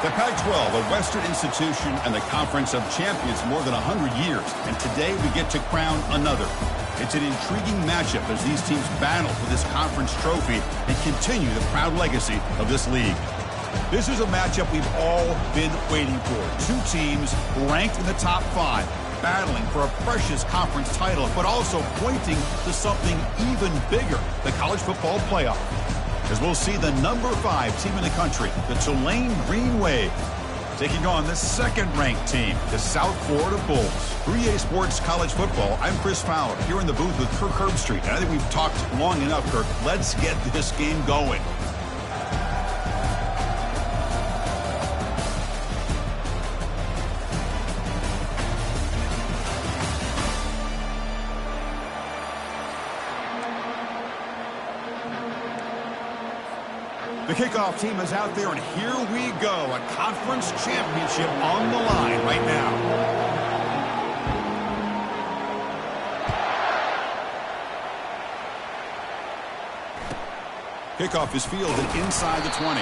The Pac-12, a Western institution and the Conference of Champions more than 100 years. And today we get to crown another. It's an intriguing matchup as these teams battle for this conference trophy and continue the proud legacy of this league. This is a matchup we've all been waiting for. Two teams ranked in the top 5, battling for a precious conference title, but also pointing to something even bigger, the college football playoff. As we'll see the number 5 team in the country, the Tulane Green Wave, taking on the second-ranked team, the South Florida Bulls. For EA Sports College Football, I'm Chris Fowler, here in the booth with Kirk Herbstreit. And I think we've talked long enough, Kirk. Let's get this game going. The kickoff team is out there, and here we go. A conference championship on the line right now. Kickoff is fielded inside the 20.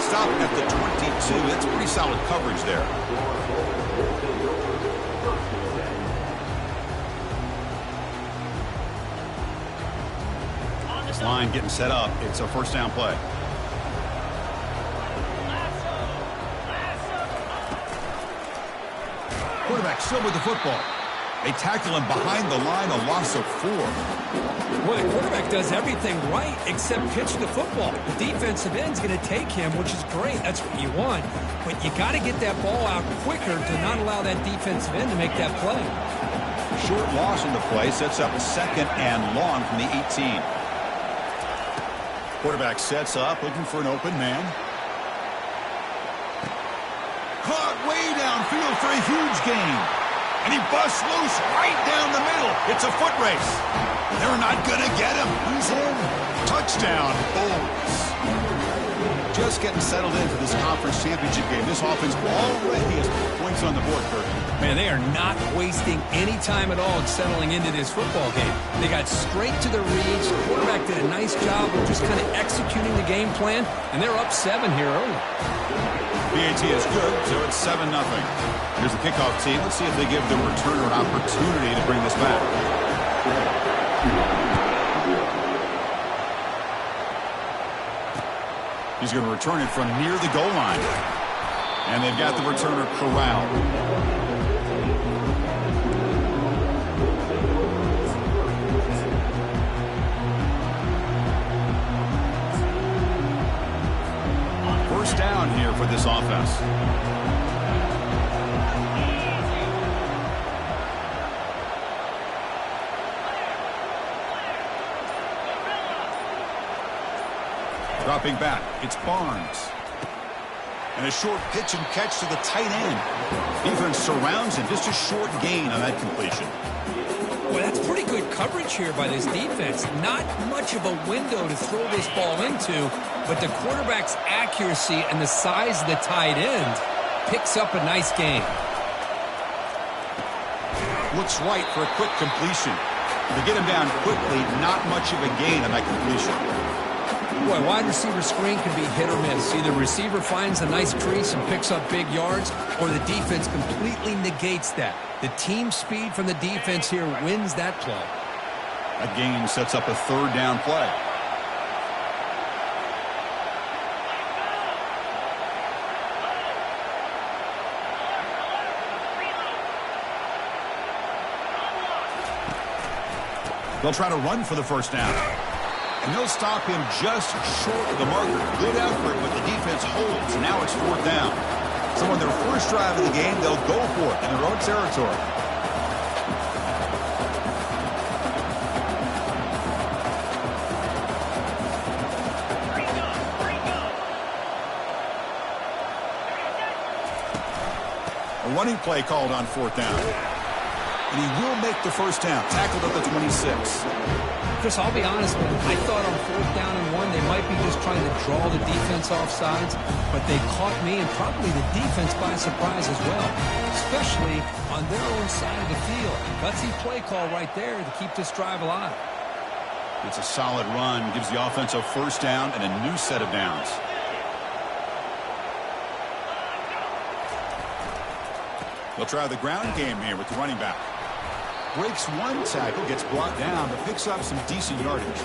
Stopping at the 22. That's pretty solid coverage there. This line getting set up. It's a first down play. Quarterback still with the football. They tackle him behind the line, a loss of 4. Well, the quarterback does everything right except pitch the football. The defensive end's going to take him, which is great. That's what you want. But you got to get that ball out quicker to not allow that defensive end to make that play. Short loss in the play sets up second and long from the 18. Quarterback sets up, looking for an open man. Caught way downfield for a huge gain. And he busts loose right down the middle. It's a foot race. They're not going to get him. He's in. Touchdown, Bulls. Just getting settled into this conference championship game. This offense already has points on the board, Kirk. Man, they are not wasting any time at all in settling into this football game. They got straight to the reads. The quarterback did a nice job of just kind of executing the game plan, and they're up 7 here early. PAT is good, so it's 7-0. Here's the kickoff team. Let's see if they give the returner an opportunity to bring this back. He's going to return it from near the goal line. And they've got the returner corralled. First down here for this offense. Dropping back, it's Barnes. And a short pitch and catch to the tight end. Defense surrounds him, just a short gain on that completion. Well, that's pretty good coverage here by this defense. Not much of a window to throw this ball into, but the quarterback's accuracy and the size of the tight end picks up a nice gain. Looks right for a quick completion. To get him down quickly, not much of a gain on that completion. Boy, wide receiver screen can be hit or miss. Either receiver finds a nice crease and picks up big yards, or the defense completely negates that. The team speed from the defense here wins that play. That gain sets up a third down play. They'll try to run for the first down. And they'll stop him just short of the marker. Good effort, but the defense holds. Now it's fourth down. So on their first drive of the game, they'll go for it in their own territory. A running play called on fourth down. And he will make the first down. Tackled at the 26. Chris, I'll be honest, man. I thought on fourth down and 1, they might be just trying to draw the defense off sides, but they caught me and probably the defense by surprise as well, especially on their own side of the field. Gutsy play call right there to keep this drive alive. It's a solid run, gives the offense a first down and a new set of downs. They'll try the ground game here with the running back. Breaks one tackle, gets brought down, but picks up some decent yardage.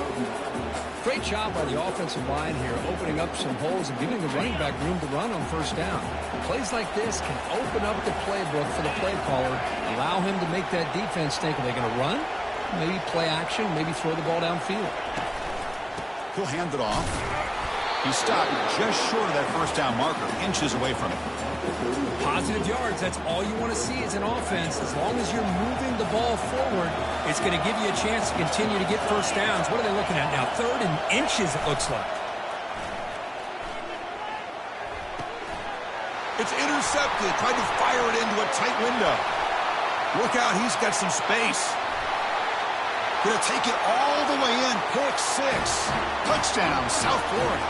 Great job by the offensive line here, opening up some holes and giving the running back room to run on first down. Plays like this can open up the playbook for the play caller, allow him to make that defense think, are they going to run? Maybe play action, maybe throw the ball downfield. He'll hand it off. He stopped just short of that first down marker, inches away from it. Positive yards, that's all you want to see as an offense. As long as you're moving the ball forward, it's going to give you a chance to continue to get first downs. What are they looking at now? 3rd and inches, it looks like. It's intercepted. Tried to fire it into a tight window. Look out, he's got some space. Gonna take it all the way in. Pick 6. Touchdown, South Florida.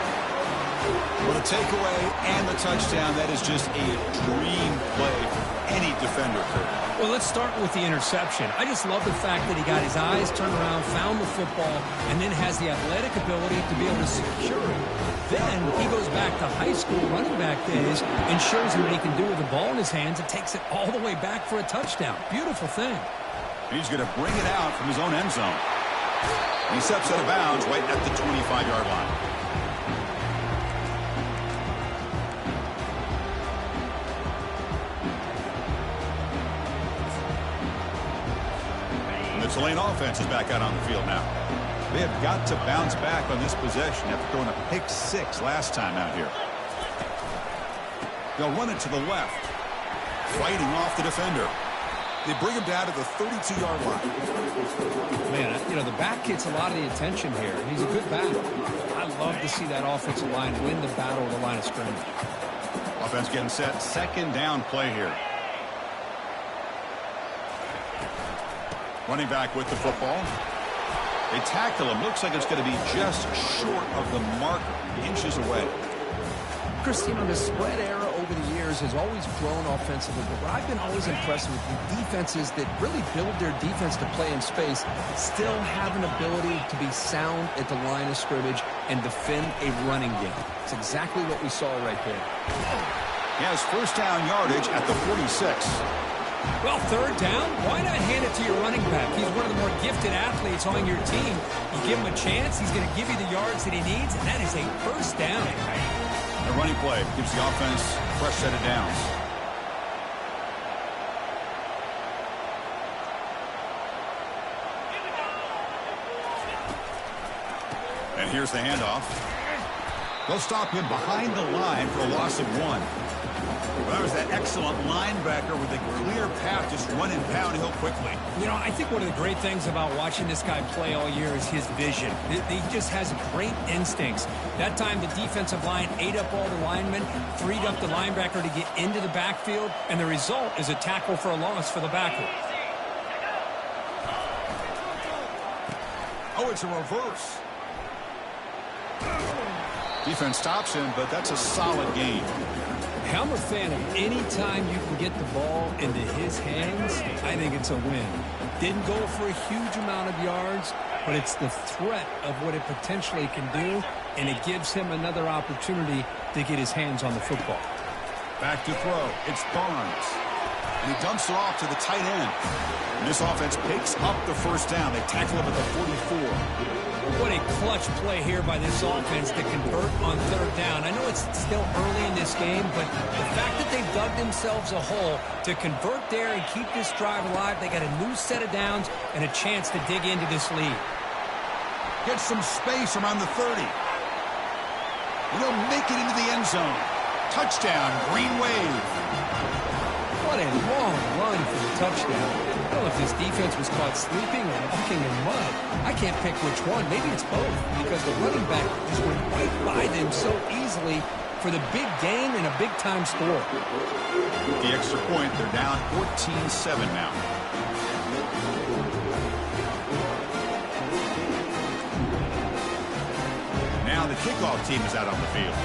Well, the takeaway and the touchdown, that is just a dream play for any defender. Well, let's start with the interception. I just love the fact that he got his eyes turned around, found the football, and then has the athletic ability to be able to secure it. Then he goes back to high school running back days and shows him what he can do with the ball in his hands and takes it all the way back for a touchdown. Beautiful thing. He's going to bring it out from his own end zone. He steps out of bounds right at the 25-yard line. The Tulane offense is back out on the field now. They have got to bounce back on this possession after throwing a pick 6 last time out here. They'll run it to the left. Fighting off the defender. They bring him down to the 32-yard line. Man, you know, the back gets a lot of the attention here. He's a good back. I love to see that offensive line win the battle of the line of scrimmage. Offense getting set. 2nd down play here. Running back with the football. They tackle him. Looks like it's going to be just short of the marker. Inches away. Chris, you know, the spread era over the years has always grown offensively, but what I've been always impressed with the defenses that really build their defense to play in space still have an ability to be sound at the line of scrimmage and defend a running game. It's exactly what we saw right there. He has first down yardage at the 46. Well, 3rd down, why not hand it to your running back? He's one of the more gifted athletes on your team. You give him a chance, he's going to give you the yards that he needs, and that is a first down. The running play gives the offense a fresh set of downs. And here's the handoff. They'll stop him behind the line for a loss of 1. Well, that was that excellent linebacker with a clear path, just running downhill quickly. You know, I think one of the great things about watching this guy play all year is his vision. He just has great instincts. That time, the defensive line ate up all the linemen, freed up the linebacker to get into the backfield, and the result is a tackle for a loss for the backer. Oh, it's a reverse. Defense stops him, but that's a solid game. I'm a fan of any time you can get the ball into his hands. I think it's a win. Didn't go for a huge amount of yards, but it's the threat of what it potentially can do, and it gives him another opportunity to get his hands on the football. Back to throw. It's Barnes. And he dumps it off to the tight end. And this offense picks up the first down. They tackle him at the 44. What a clutch play here by this offense to convert on 3rd down. I know it's still early in this game, but the fact that they've dug themselves a hole to convert there and keep this drive alive, they got a new set of downs and a chance to dig into this lead. Get some space around the 30. And they'll make it into the end zone. Touchdown, Green Wave. What a long run for the touchdown. I don't know if this defense was caught sleeping or walking in mud. I can't pick which one. Maybe it's both, because the running back just went right by them so easily for the big gain and a big-time score. With the extra point, they're down 14-7 now. Now the kickoff team is out on the field.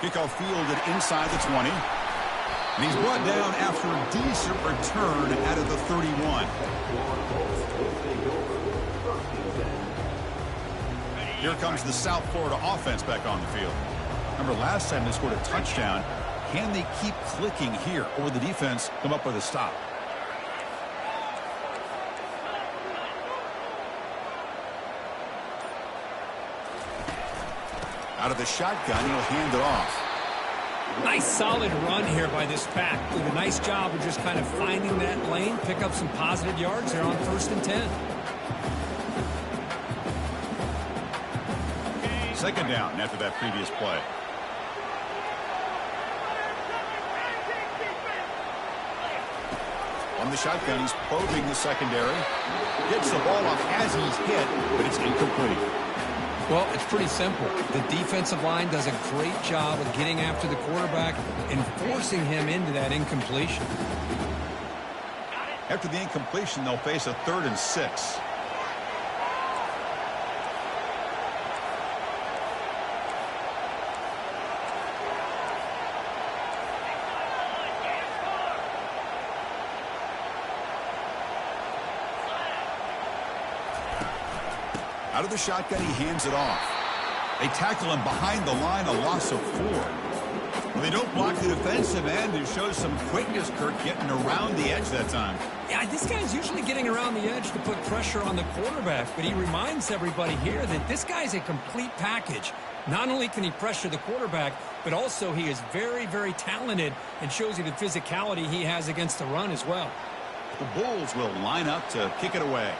Kickoff fielded inside the 20. And he's brought down after a decent return out of the 31. Here comes the South Florida offense back on the field. Remember last time they scored a touchdown. Can they keep clicking here, or will the defense come up with a stop? Out of the shotgun, he'll hand it off. Nice solid run here by this pack. Did a nice job of just kind of finding that lane, pick up some positive yards there on 1st and 10. Second down after that previous play. On the shotgun, he's probing the secondary. Gets the ball off as he's hit, but it's incomplete. Well, it's pretty simple. The defensive line does a great job of getting after the quarterback and forcing him into that incompletion. After the incompletion, they'll face a 3rd and 6. Out of the shotgun, he hands it off. They tackle him behind the line, a loss of 4. Well, they don't block the defensive end and show some quickness, Kirk, getting around the edge that time. Yeah, this guy's usually getting around the edge to put pressure on the quarterback, but he reminds everybody here that this guy's a complete package. Not only can he pressure the quarterback, but also he is very, very talented and shows you the physicality he has against the run as well. The Bulls will line up to kick it away.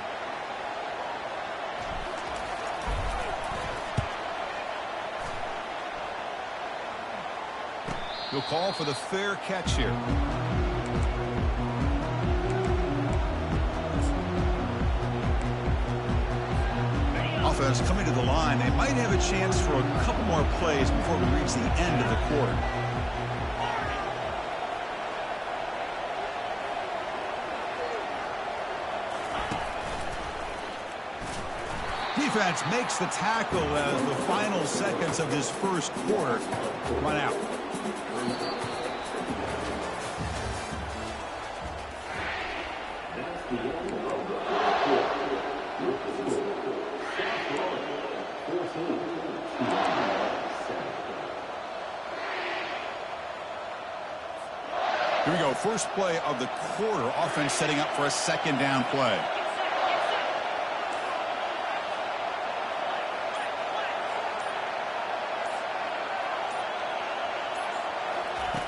He'll call for the fair catch here. Offense coming to the line. They might have a chance for a couple more plays before we reach the end of the quarter. Defense makes the tackle as the final seconds of this first quarter run out. Here we go. First play of the quarter. Offense setting up for a 2nd down play.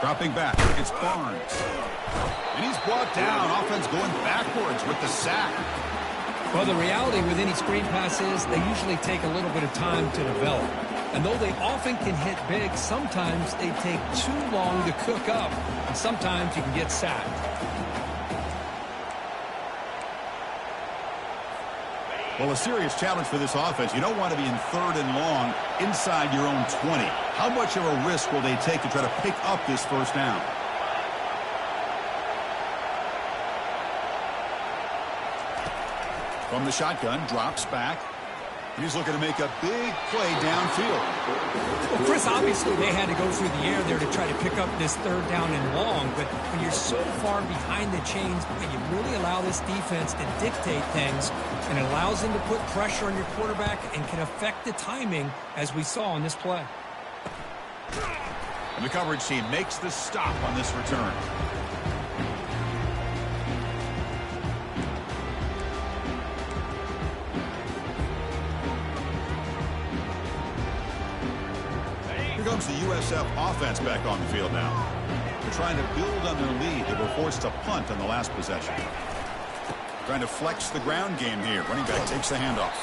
Dropping back, it's Barnes. And he's brought down. Offense going backwards with the sack. Well, the reality with any screen pass is they usually take a little bit of time to develop. And though they often can hit big, sometimes they take too long to cook up. And sometimes you can get sacked. Well, a serious challenge for this offense. You don't want to be in 3rd and long inside your own 20. How much of a risk will they take to try to pick up this 1st down? From the shotgun, drops back. He's looking to make a big play downfield. Well, Chris, obviously they had to go through the air there to try to pick up this 3rd down and long, but when you're so far behind the chains, you really allow this defense to dictate things, and it allows them to put pressure on your quarterback and can affect the timing, as we saw on this play. And the coverage team makes the stop on this return. Here comes the USF offense back on the field now. They're trying to build on their lead. They were forced to punt on the last possession. Trying to flex the ground game here. Running back takes the handoff.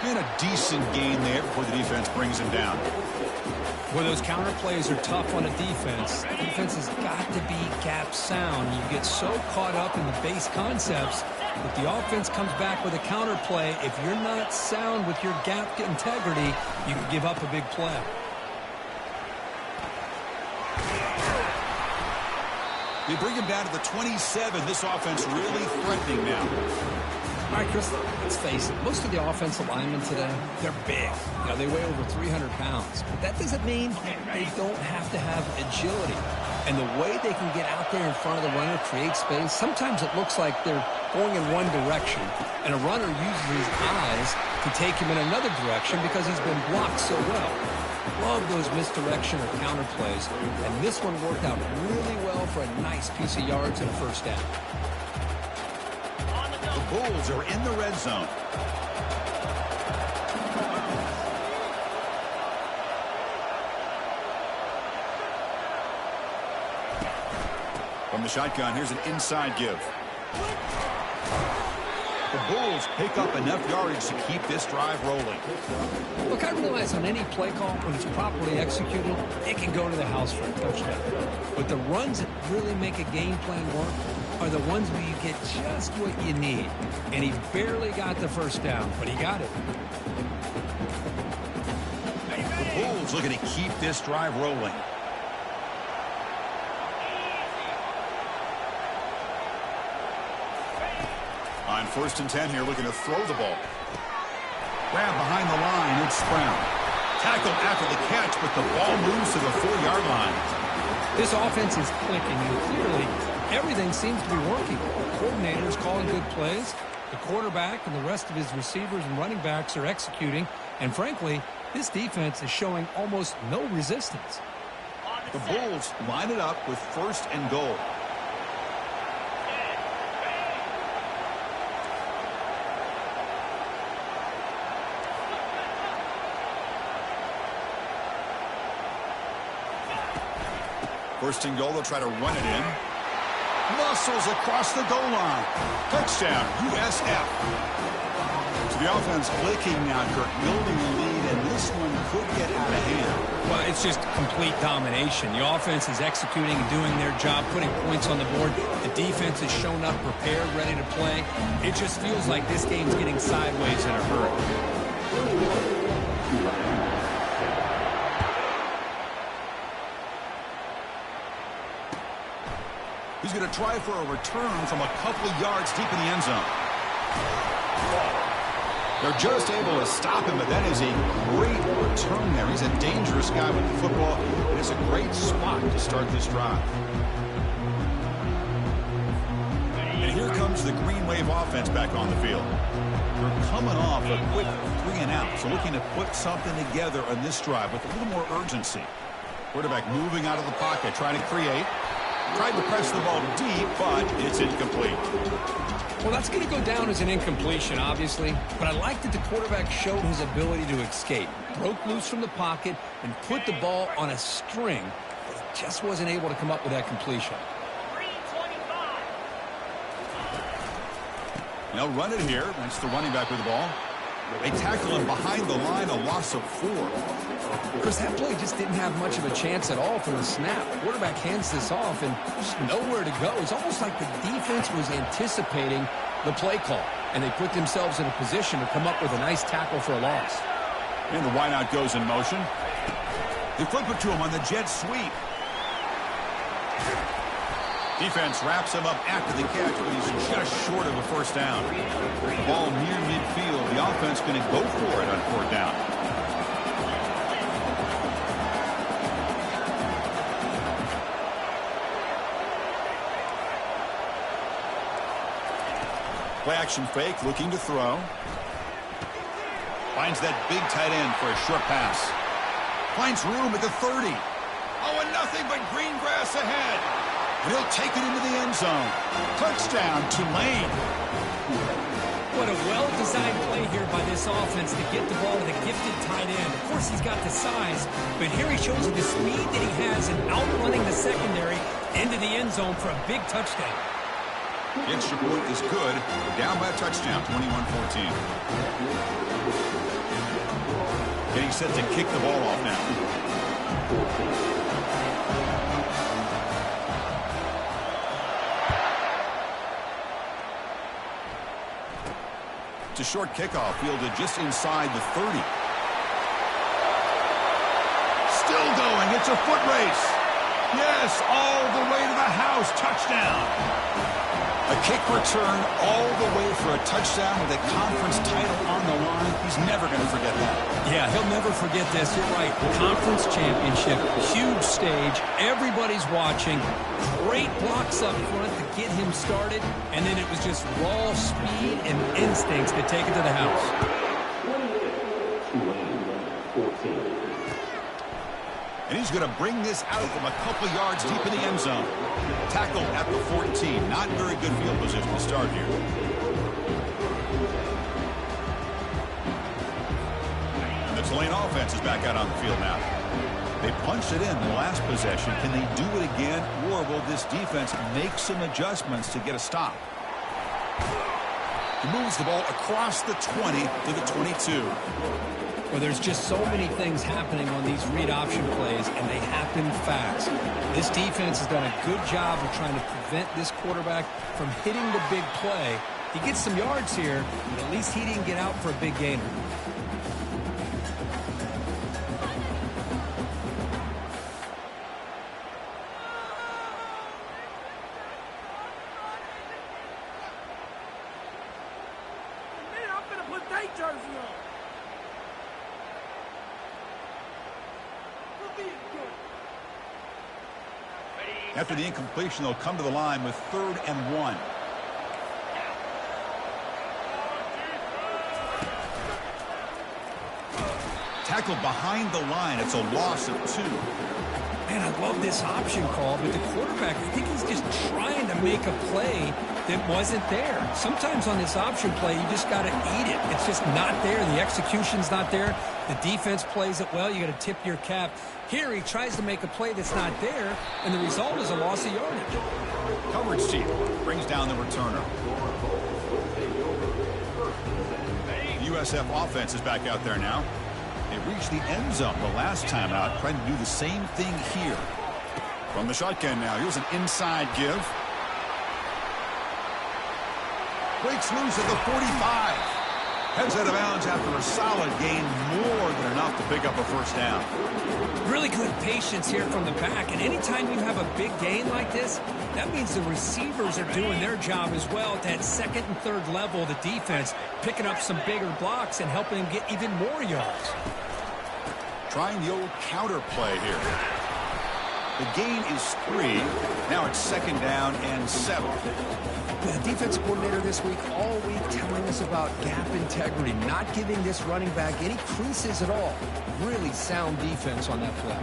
And a decent gain there before the defense brings him down. Well, those counter plays are tough on a defense. Defense has got to be gap sound. You get so caught up in the base concepts. If the offense comes back with a counter play, if you're not sound with your gap integrity, you can give up a big play. They bring him down to the 27. This offense really threatening now. All right, Chris, let's face it. Most of the offensive linemen today, they're big. You know, they weigh over 300 pounds. But that doesn't mean they don't have to have agility. And the way they can get out there in front of the runner, create space, sometimes it looks like they're going in one direction, and a runner uses his eyes to take him in another direction because he's been blocked so well. Love those misdirection or counter plays, and this one worked out really well for a nice piece of yards and a first down. The Bulls are in the red zone. From the shotgun, here's an inside give. The Bulls pick up enough yardage to keep this drive rolling. Look, I realize on any play call, when it's properly executed, it can go to the house for a touchdown. But the runs that really make a game plan work are the ones where you get just what you need. And he barely got the first down, but he got it. The Bulls looking to keep this drive rolling. On 1st and 10 here, looking to throw the ball. Grab behind the line, it's Brown. Tackled after the catch, but the ball moves to the 4-yard line. This offense is clicking, and clearly everything seems to be working. The coordinator's calling good plays. The quarterback and the rest of his receivers and running backs are executing. And frankly, this defense is showing almost no resistance. The Bulls line it up with 1st and goal. First and goal, they'll try to run it in. Muscles across the goal line. Touchdown, USF. So the offense clicking now, Kirk, building the lead, and this one could get out of hand. Well, it's just complete domination. The offense is executing and doing their job, putting points on the board. The defense has shown up, prepared, ready to play. It just feels like this game's getting sideways in a hurry. He's going to try for a return from a couple of yards deep in the end zone. They're just able to stop him, but that is a great return there. He's a dangerous guy with the football. It is a great spot to start this drive. And here comes the Green Wave offense back on the field. They're coming off a quick 3-and-out, so looking to put something together on this drive with a little more urgency. Quarterback moving out of the pocket, trying to create. Tried to press the ball deep, but it's incomplete. Well, that's going to go down as an incompletion, obviously. But I like that the quarterback showed his ability to escape. Broke loose from the pocket and put the ball on a string. But he just wasn't able to come up with that completion. They'll run it here. That's the running back with the ball. They tackle him behind the line, a loss of 4. Chris, that play just didn't have much of a chance at all from the snap. Quarterback hands this off and just nowhere to go. It's almost like the defense was anticipating the play call, and they put themselves in a position to come up with a nice tackle for a loss. And the wideout goes in motion. They flip it to him on the jet sweep. Defense wraps him up after the catch, but he's just short of a first down. The ball near midfield. The offense going to go for it on 4th down. Play action fake, looking to throw. Finds that big tight end for a short pass. Finds room at the 30. Oh, and nothing but green grass ahead. And he'll take it into the end zone. Touchdown, Tulane. What a well-designed play here by this offense to get the ball to the gifted tight end. Of course, he's got the size, but here he shows you the speed that he has in outrunning the secondary into the end zone for a big touchdown. The extra point is good. We're down by a touchdown, 21-14. Getting set to kick the ball off now. It's a short kickoff fielded just inside the 30. Still going. It's a foot race. Yes, all the way to the house. Touchdown. A kick return all the way for a touchdown with a conference title on the line. He's never going to forget that. Yeah, he'll never forget this. You're right. Conference championship, huge stage. Everybody's watching. Great blocks up front to get him started. And then it was just raw speed and instincts to take it to the house. And he's going to bring this out from a couple yards deep in the end zone. Tackle at the 14. Not very good field position to start here. And the Tulane offense is back out on the field now. They punched it in the last possession. Can they do it again, or will this defense make some adjustments to get a stop? He moves the ball across the 20 to the 22. Well, there's just so many things happening on these read option plays, and they happen fast. This defense has done a good job of trying to prevent this quarterback from hitting the big play. He gets some yards here, but at least he didn't get out for a big gainer. I'm going to put that jersey on. After the incompletion, they'll come to the line with 3rd and 1. Tackled behind the line. It's a loss of 2. Man, I love this option call, but the quarterback, I think he's just trying to make a play that wasn't there. Sometimes on this option play, you just got to eat it. It's just not there. The execution's not there. The defense plays it well. You got to tip your cap. Here, he tries to make a play that's not there, and the result is a loss of yardage. Coverage team brings down the returner. The USF offense is back out there now. They reached the end zone the last time out, trying to do the same thing here. From the shotgun now, here's an inside give. Breaks loose at the 45. Heads out of bounds after a solid gain, more than enough to pick up a first down. Really good patience here from the back, and anytime you have a big gain like this, that means the receivers are doing their job as well at that 2nd and 3rd level of the defense, picking up some bigger blocks and helping them get even more yards. Trying the old counter play here. The gain is 3. Now it's 2nd down and 7. The defense coordinator this week, all week, telling us about gap integrity, not giving this running back any creases at all. Really sound defense on that play.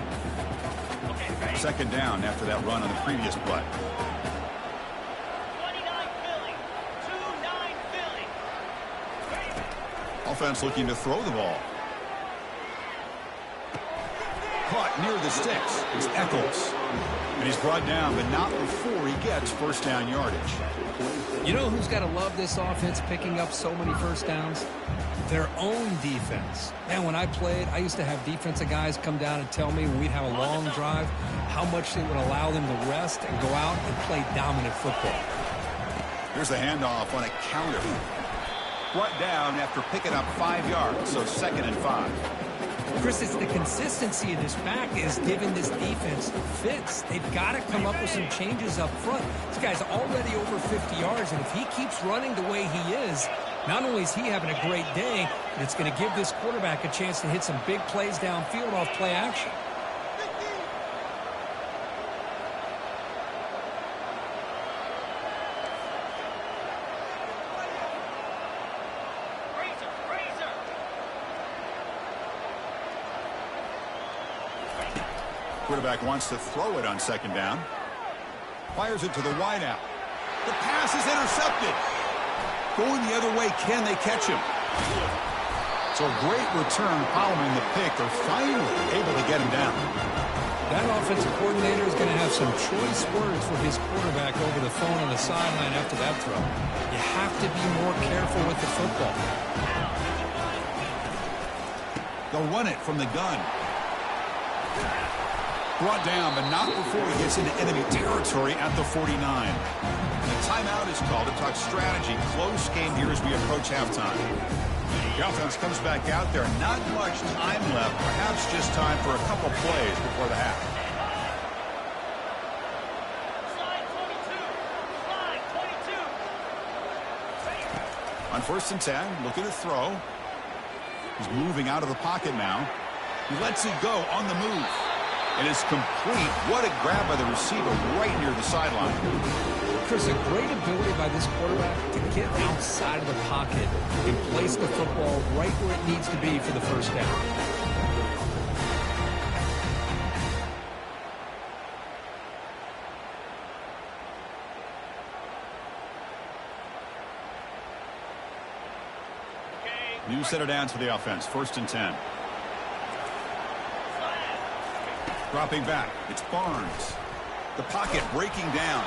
2nd down after that run on the previous play. 29 Philly. 2-9 Philly. Offense looking to throw the ball. Caught near the sticks. It's Eccles. And he's brought down, but not before he gets first down yardage. You know who's got to love this offense picking up so many first downs? Their own defense. Man, when I played, I used to have defensive guys come down and tell me when we'd have a long drive how much they would allow them to rest and go out and play dominant football. Here's the handoff on a counter. Brought down after picking up 5 yards, so 2nd and 5. Chris, it's the consistency of this back is giving this defense fits. They've got to come up with some changes up front. This guy's already over 50 yards, and if he keeps running the way he is, not only is he having a great day, but it's going to give this quarterback a chance to hit some big plays downfield off play action. Quarterback wants to throw it on 2nd down. Fires it to the wideout. The pass is intercepted. Going the other way, can they catch him? So a great return following the pick. They're finally able to get him down. That offensive coordinator is going to have some choice words for his quarterback over the phone on the sideline after that throw. You have to be more careful with the football. They'll run it from the gun. Brought down, but not before he gets into enemy territory at the 49. And the timeout is called to talk strategy. Close game here as we approach halftime. The offense comes back out there. Not much time left. Perhaps just time for a couple plays before the half. Slide 22. Slide 22. On 1st and 10, looking to throw. He's moving out of the pocket now. He lets it go on the move. It is complete. What a grab by the receiver right near the sideline. Chris, a great ability by this quarterback to get outside of the pocket and place the football right where it needs to be for the first down. New set of downs for the offense. 1st and 10. Dropping back. It's Barnes. The pocket breaking down.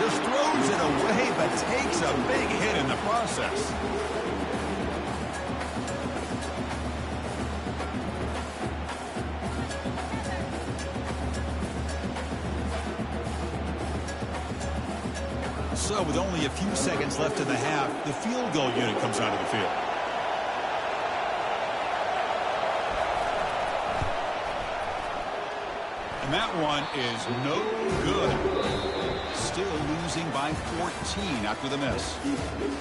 Just throws it away, but takes a big hit in the process. So with only a few seconds left in the half, the field goal unit comes onto the field. And that one is no good. Still losing by 14 after the miss.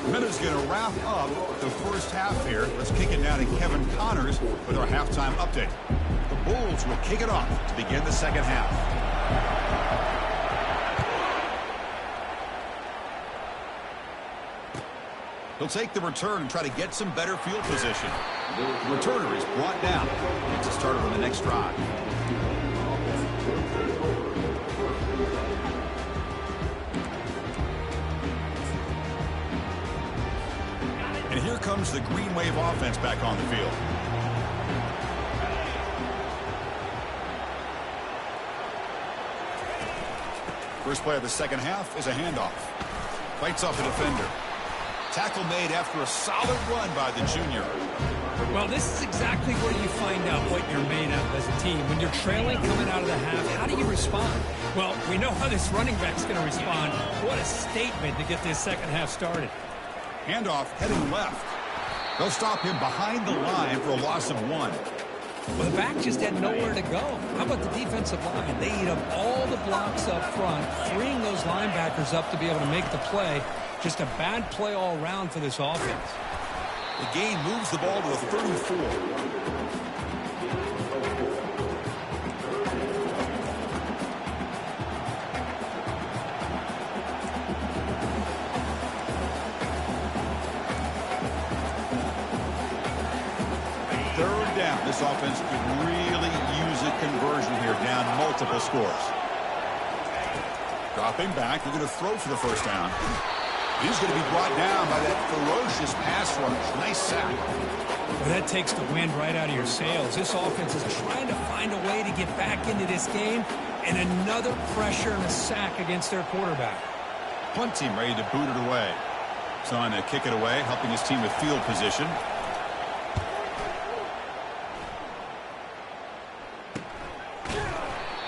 Minutes going to wrap up the first half here. Let's kick it now to Kevin Connors with our halftime update. The Bulls will kick it off to begin the second half. He'll take the return and try to get some better field position. The returner is brought down. Gets it started on the next drive. And here comes the Green Wave offense back on the field. First play of the second half is a handoff. Fights off a defender. Tackle made after a solid run by the junior. Well, this is exactly where you find out what you're made of as a team. When you're trailing coming out of the half, how do you respond? Well, we know how this running back's going to respond. What a statement to get this second half started. Handoff heading left. They'll stop him behind the line for a loss of 1. Well, the back just had nowhere to go. How about the defensive line? They eat up all the blocks up front, freeing those linebackers up to be able to make the play. Just a bad play all around for this offense. The game moves the ball to the 34. Third down. This offense could really use a conversion here, down multiple scores. Dropping back. They're going to throw for the first down. He's going to be brought down by that ferocious pass rush. Nice sack. Well, that takes the wind right out of your sails. This offense is trying to find a way to get back into this game, and another pressure and a sack against their quarterback. Punt team ready to boot it away. He's on to kick it away, helping his team with field position.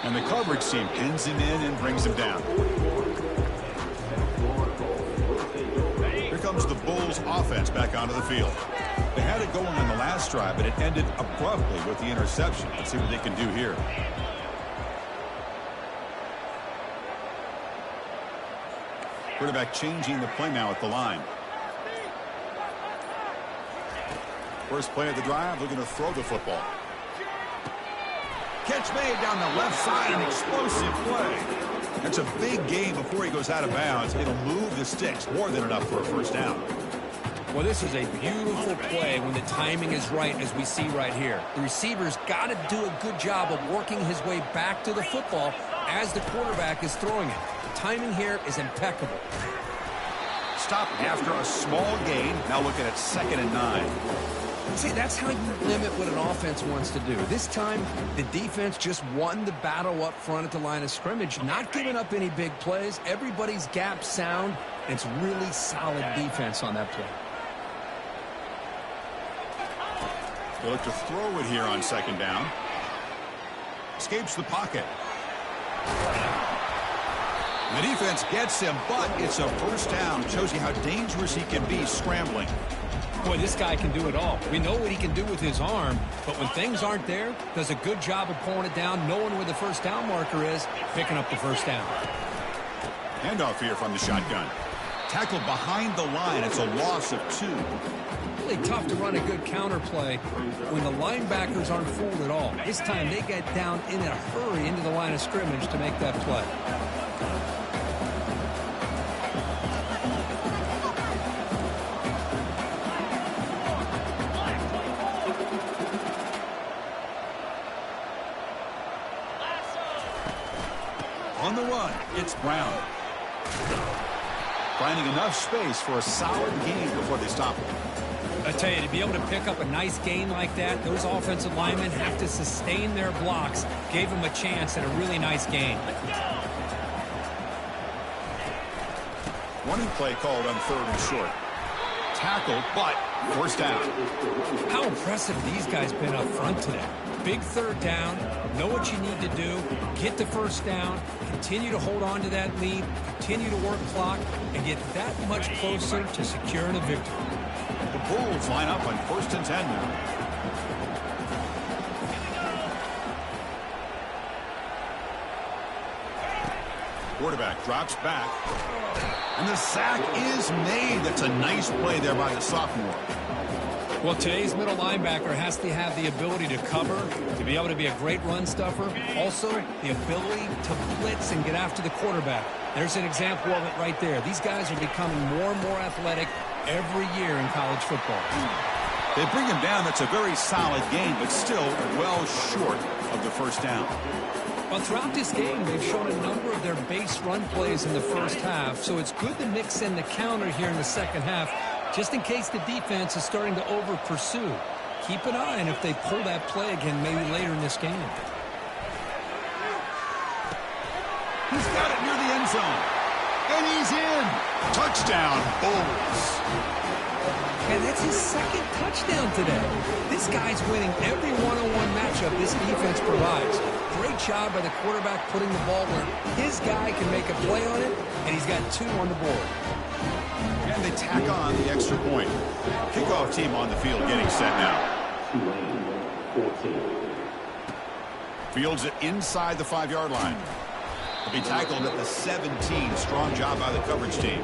And the coverage team pins him in and brings him down. Comes the Bulls offense back onto the field. They had it going on the last drive, but it ended abruptly with the interception. Let's see what they can do here. Quarterback changing the play now at the line. First play of the drive, looking to throw the football. Catch made down the left side, an explosive play. That's a big gain before he goes out of bounds. It'll move the sticks more than enough for a first down. Well, this is a beautiful play when the timing is right, as we see right here. The receiver's got to do a good job of working his way back to the football as the quarterback is throwing it. The timing here is impeccable. Stop after a small gain. Now looking at 2nd and 9. See, that's how you limit what an offense wants to do. This time, the defense just won the battle up front at the line of scrimmage, not giving up any big plays. Everybody's gap sound. It's really solid defense on that play. They look to throw it here on 2nd down. Escapes the pocket. The defense gets him, but it's a first down. Shows you how dangerous he can be scrambling. Boy, this guy can do it all. We know what he can do with his arm, but when things aren't there, does a good job of pulling it down, knowing where the first down marker is, picking up the first down. Handoff here from the shotgun. Tackled behind the line. It's a loss of 2. Really tough to run a good counter play when the linebackers aren't fooled at all. This time they get down in a hurry into the line of scrimmage to make that play. On the run, it's Brown. Finding enough space for a solid gain before they stop him. I tell you, to be able to pick up a nice gain like that, those offensive linemen have to sustain their blocks. Gave them a chance at a really nice gain. Running play called on 3rd and short. Tackled, but first down. How impressive these guys been up front today. Big 3rd down, know what you need to do, get the first down, continue to hold on to that lead, continue to work clock, and get that much closer to securing a victory. The Bulls line up on 1st and 10 now. Quarterback drops back. And the sack is made. That's a nice play there by the sophomore. Well, today's middle linebacker has to have the ability to cover, to be able to be a great run stuffer, also the ability to blitz and get after the quarterback. There's an example of it right there. These guys are becoming more and more athletic every year in college football. They bring him down. That's a very solid gain, but still well short of the first down. Well, throughout this game, they've shown a number of their base run plays in the first half, so it's good to mix in the counter here in the second half, just in case the defense is starting to over-pursue. Keep an eye on if they pull that play again maybe later in this game. He's got it near the end zone. And he's in. Touchdown, Bulls. And that's his 2nd touchdown today. This guy's winning every one-on-one matchup this defense provides. Great job by the quarterback putting the ball where his guy can make a play on it, and he's got 2 on the board. And they tack on the extra point. Kickoff team on the field getting set now. Fields it inside the 5-yard line. He'll be tackled at the 17. Strong job by the coverage team.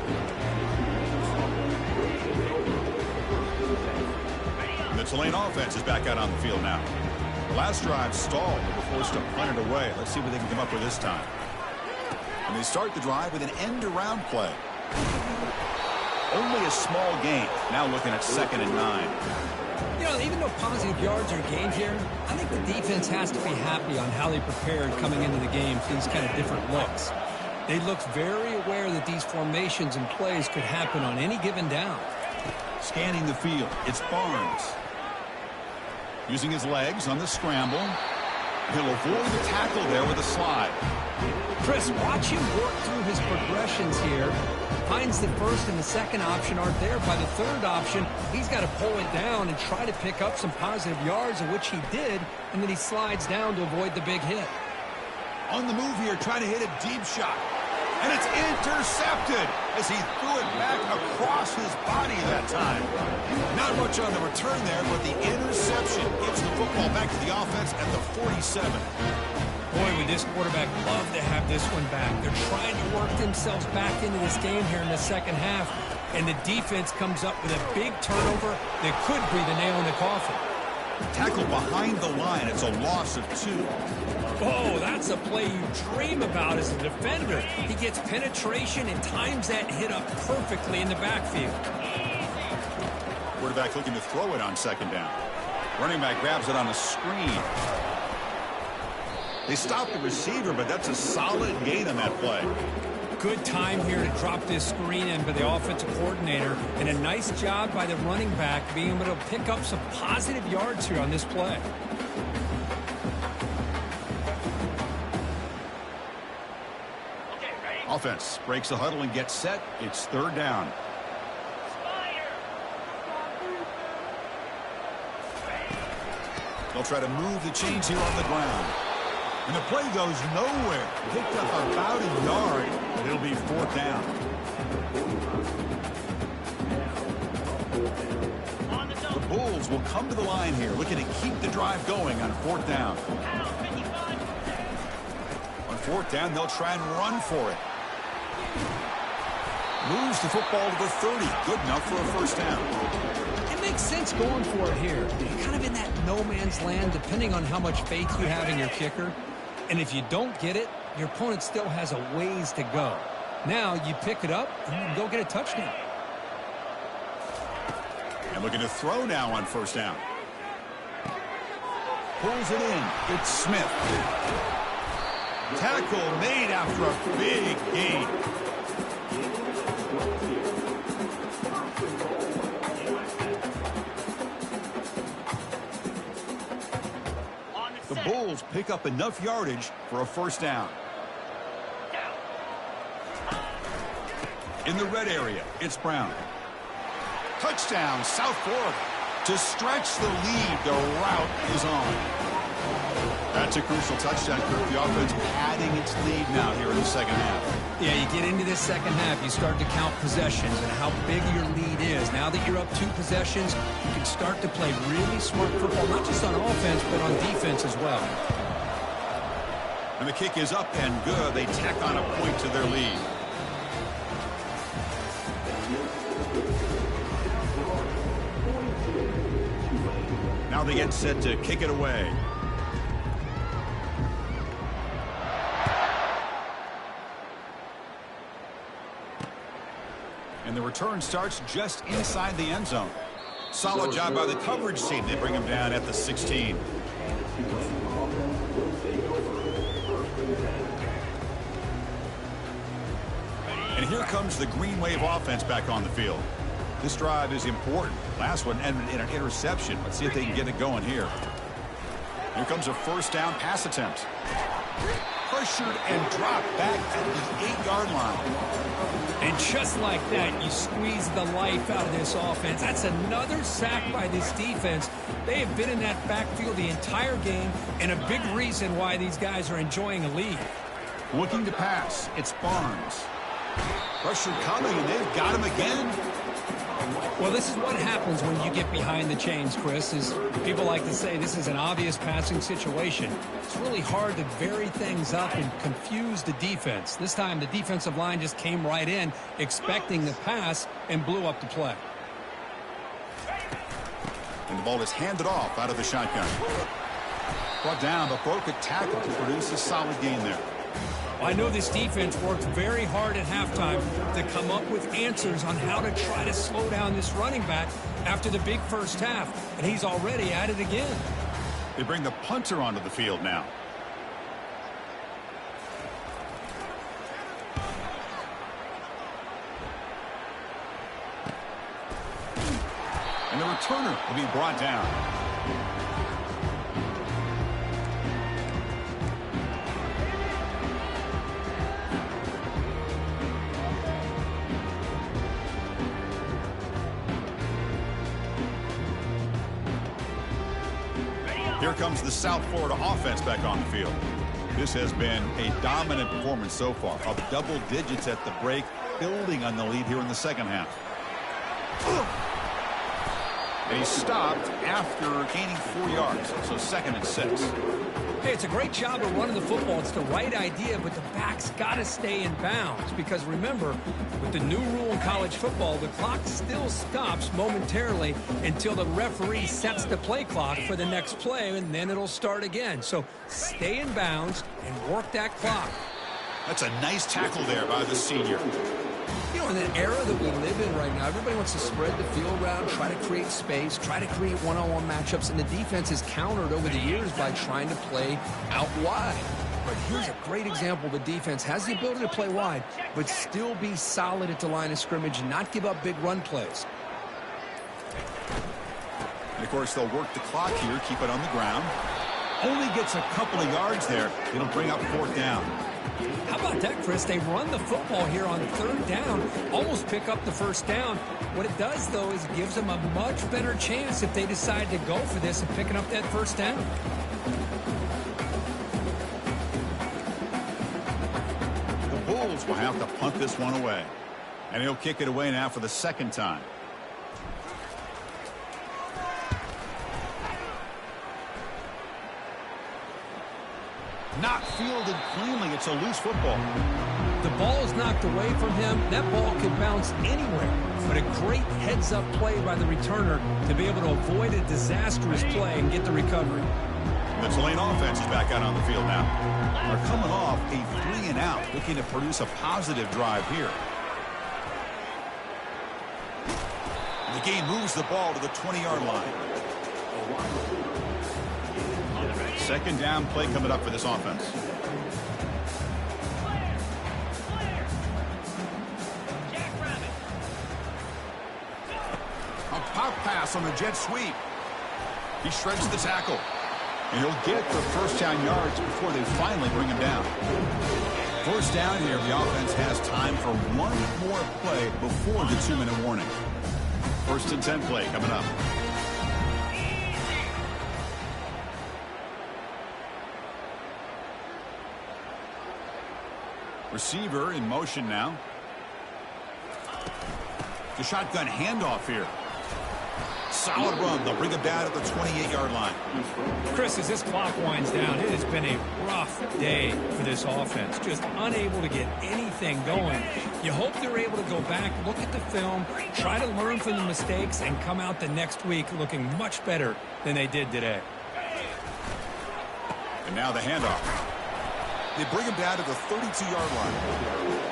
The Tulane offense is back out on the field now. Last drive stalled, but were forced to punt it away. Let's see what they can come up with this time. And they start the drive with an end-around play. Only a small gain. Now looking at 2nd and 9. You know, even though positive yards are gained here, I think the defense has to be happy on how they prepared coming into the game for these kind of different looks. They looked very aware that these formations and plays could happen on any given down. Scanning the field, it's Barnes. Using his legs on the scramble. He'll avoid the tackle there with a slide. Chris, watch him work through his progressions here. Finds the 1st and the 2nd option aren't there. By the 3rd option, he's got to pull it down and try to pick up some positive yards, of which he did, and then he slides down to avoid the big hit. On the move here, trying to hit a deep shot. And it's intercepted as he threw it back across his body that time. Not much on the return there, but the interception gives the football back to the offense at the 47. Boy, would this quarterback love to have this one back. They're trying to work themselves back into this game here in the second half, and the defense comes up with a big turnover that could be the nail in the coffin. Tackled behind the line. It's a loss of 2. Oh, that's a play you dream about as a defender. He gets penetration and times that hit up perfectly in the backfield. Quarterback looking to throw it on 2nd down. Running back grabs it on a screen. They stop the receiver, but that's a solid gain on that play. Good time here to drop this screen in by the offensive coordinator, and a nice job by the running back being able to pick up some positive yards here on this play. Offense breaks the huddle and gets set. It's 3rd down. They'll try to move the chains here on the ground. And the play goes nowhere. Picked up about a yard, but it'll be 4th down. The Bulls will come to the line here, looking to keep the drive going on 4th down. On 4th down, they'll try and run for it. Moves the football to the 30. Good enough for a first down. It makes sense going for it here. You're kind of in that no man's land depending on how much faith you have in your kicker. And if you don't get it, your opponent still has a ways to go. Now you pick it up and you can go get a touchdown. And looking to throw now on first down. Pulls it in. It's Smith. Tackle made after a big gain. The Bulls pick up enough yardage for a first down. In the red area, it's Brown. Touchdown, South Florida. To stretch the lead, the route is on. That's a crucial touchdown, Kirk. The offense padding its lead now here in the second half. Yeah, you get into this second half, you start to count possessions and how big your lead is. Now that you're up 2 possessions, you can start to play really smart football, not just on offense, but on defense as well. And the kick is up and good. They tack on a point to their lead. Now they get set to kick it away. And the return starts just inside the end zone. Solid job by the coverage team. They bring him down at the 16. And here comes the Green Wave offense back on the field. This drive is important. Last one ended in an interception. Let's see if they can get it going here. Here comes a first down pass attempt. Pressured and dropped back at the 8-yard line. And just like that, you squeeze the life out of this offense. That's another sack by this defense. They have been in that backfield the entire game, and a big reason why these guys are enjoying a lead. Looking to pass. It's Barnes. Pressure coming, and they've got him again. Well, this is what happens when you get behind the chains, Chris, is people like to say this is an obvious passing situation. It's really hard to vary things up and confuse the defense. This time, the defensive line just came right in, expecting the pass, and blew up the play. And the ball is handed off out of the shotgun. Brought down, but broke a tackle to produce a solid gain there. I know this defense worked very hard at halftime to come up with answers on how to try to slow down this running back after the big first half, and he's already at it again. They bring the punter onto the field now. And the returner will be brought down. Here comes the South Florida offense back on the field. This has been a dominant performance so far, up double digits at the break, building on the lead here in the second half. And he stopped after gaining 4 yards, so 2nd and 6. Hey, it's a great job of running the football. It's the right idea, but the back's got to stay in bounds because remember, with the new rule in college football, the clock still stops momentarily until the referee sets the play clock for the next play, and then it'll start again. So stay in bounds and work that clock. That's a nice tackle there by the senior. You know, in the era that we live in right now, everybody wants to spread the field around, try to create space, try to create one-on-one matchups, and the defense is countered over the years by trying to play out wide. But here's a great example. The defense has the ability to play wide, but still be solid at the line of scrimmage and not give up big run plays. And, of course, they'll work the clock here, keep it on the ground. Only gets a couple of yards there. It'll bring up 4th down. How about that, Chris? They run the football here on 3rd down, almost pick up the first down. What it does, though, is it gives them a much better chance if they decide to go for this and picking up that first down. The Bulls will have to punt this one away. And he'll kick it away now for the 2nd time. Not fielded cleanly. It's a loose football. The ball is knocked away from him. That ball could bounce anywhere. But a great heads-up play by the returner to be able to avoid a disastrous play and get the recovery. The Tulane offense is back out on the field now. They're coming off a 3-and-out, looking to produce a positive drive here. The game moves the ball to the 20-yard line. Second down play coming up for this offense. A pop pass on the jet sweep. He shreds the tackle. And he'll get the first down yards before they finally bring him down. First down here, the offense has time for one more play before the 2-minute warning. First and 10 play coming up. Receiver in motion now. The shotgun handoff here. Solid run. They'll bring it down at the 28-yard line. Chris, as this clock winds down, it has been a rough day for this offense. Just unable to get anything going. You hope they're able to go back, look at the film, try to learn from the mistakes, and come out the next week looking much better than they did today. And now the handoff. They bring him down to the 32-yard line.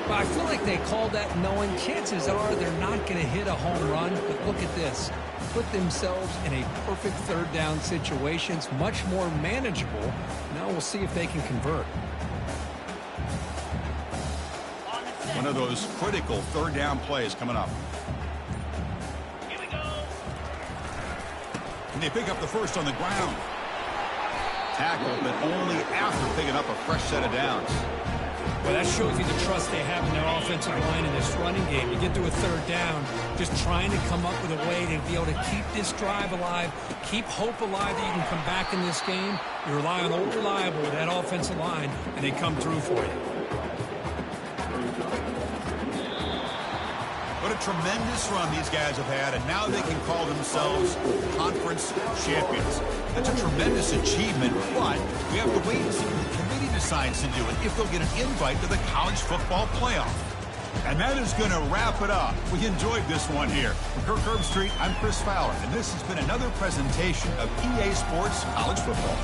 Well, I feel like they called that knowing chances are they're not going to hit a home run. But look at this. Put themselves in a perfect third down situation. It's much more manageable. Now we'll see if they can convert. One of those critical third down plays coming up. Here we go. And they pick up the first on the ground. Tackle, but only after picking up a fresh set of downs. Well, that shows you the trust they have in their offensive line in this running game. You get to a third down, just trying to come up with a way to be able to keep this drive alive, keep hope alive that you can come back in this game. You rely on Old Reliable with that offensive line, and they come through for you. What a tremendous run these guys have had, and now they can call themselves conference champions. That's a tremendous achievement, but we have to wait and see what the committee decides to do and if they'll get an invite to the college football playoff. And that is going to wrap it up. We enjoyed this one here. From Kirk Street, I'm Chris Fowler, and this has been another presentation of EA Sports College Football.